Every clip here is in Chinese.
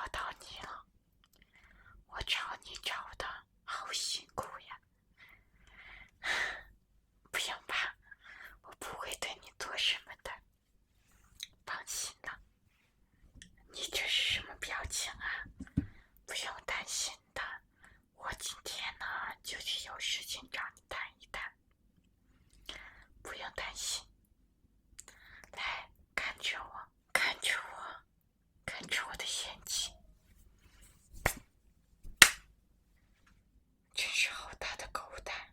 到你了，我找你找的好辛苦呀。不用怕，我不会对你做什么的，放心了。你这是什么表情啊？不用担心的，我今天呢就是有事情找你谈一谈，不用担心。来，看着我，看着我，看着我的眼睛，真是好大的狗胆，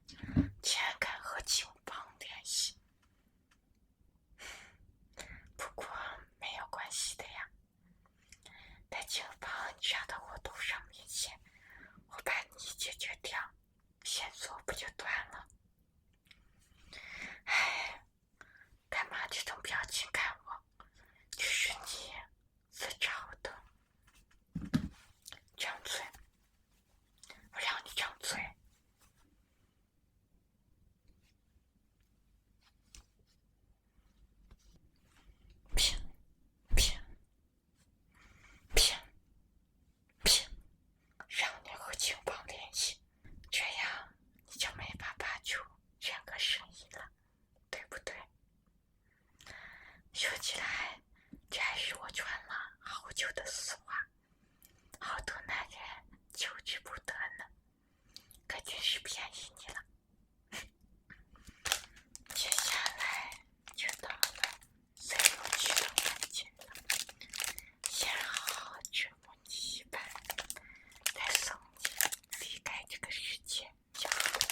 竟然敢和警方联系。不过没有关系的呀，待警方查到我头上面线，我把你解决掉，线索不就断了？哎，干嘛这种表情看我？这是你自找的。张嘴，我让你张嘴。骗骗骗骗，让你和警方联系，这样你就没法拔出任何声音了，对不对？说起来，这还是我传了好久的死话，好多男人求之不得呢，可真是便宜你了。接下来就到了最有趣的环节了，先好好折磨你一番，再送你离开这个世界就好了。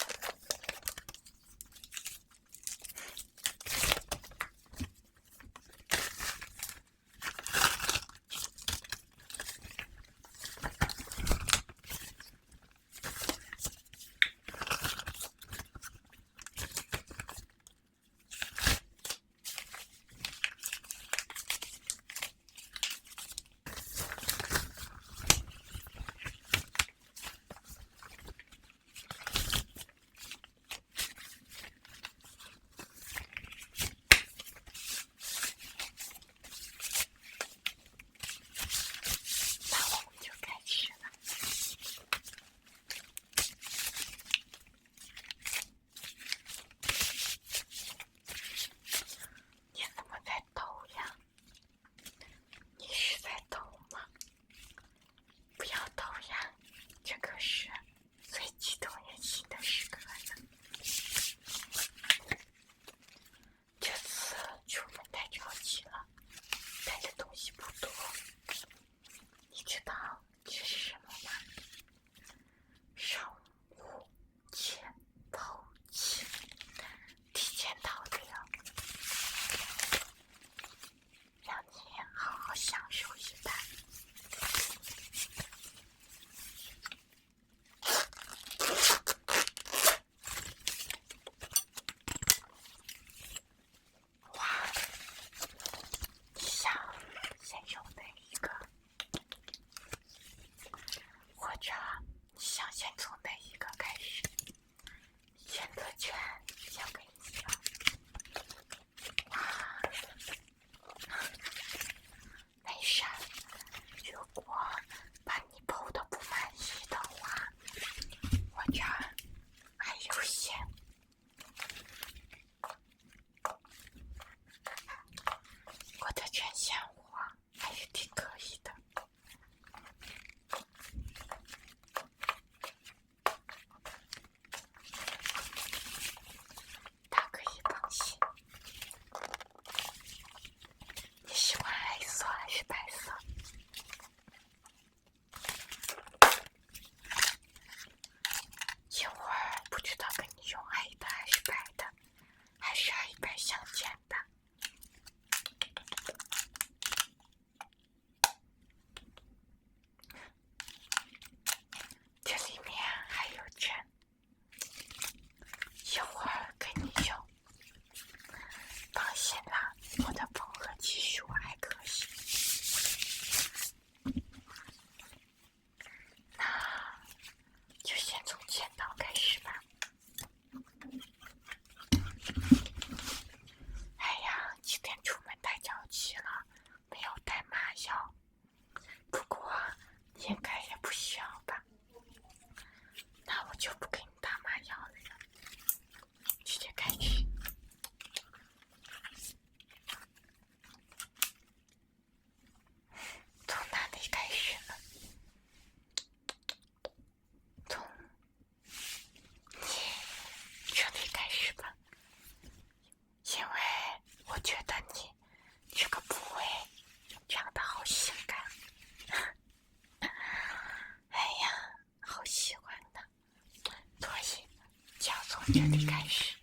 这里开始，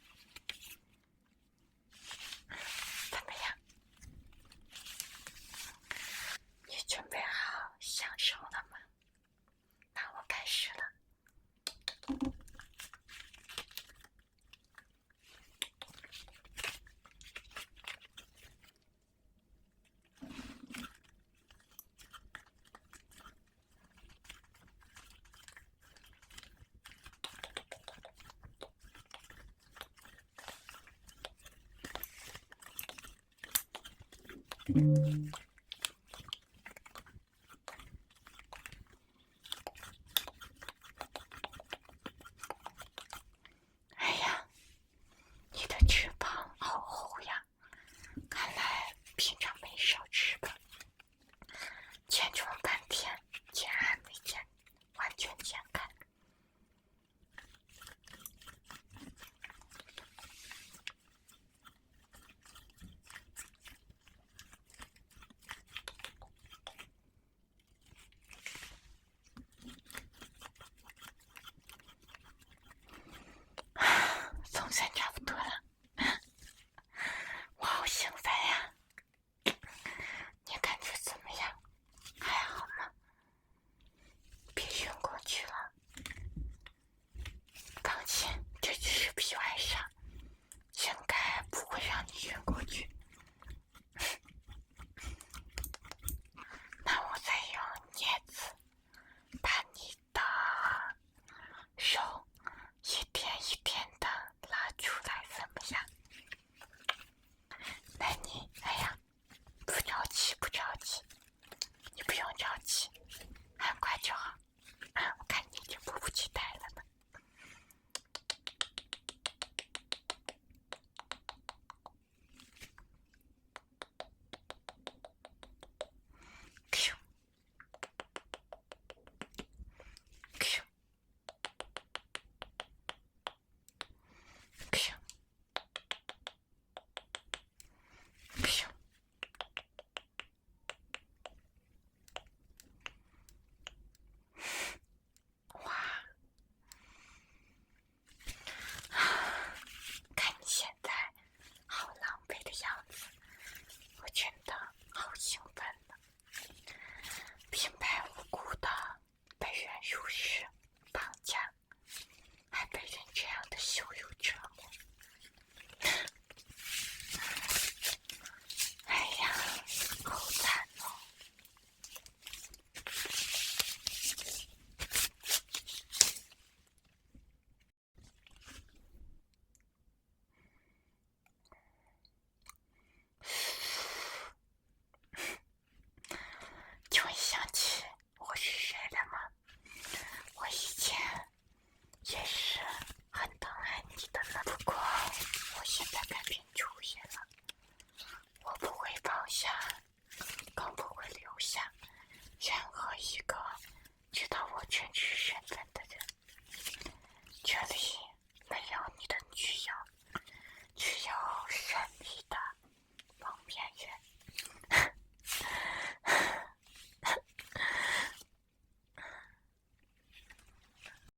怎么样？你准备好享受了吗？那我开始了。哎呀，你的翅膀好厚呀，看来平常没少吃吧？见这么半天，竟然还没完全剪开。总算差不多了，我好兴奋呀！你感觉怎么样？还好吗？别晕过去了。放心，这只是皮外伤，应该不会让你晕过去。那我再用镊子把你的手一点一点的拉出来，怎么样？那你，哎呀，不着急，不着急，你不用着急，很快就好。我看你已经迫不及待了呢。Q Q Q Q。哇！看你现在好狼狈的样子，我真的好兴奋呢。平白无故的被人入室绑架，还被人这样的羞辱折磨。哎呀，好惨哦！就会想起我是谁了吗？我以前也是很疼爱你的呢，不过我现在改变主意了，我不会放下，更不会留下任何一个知道我真实身份的人。这里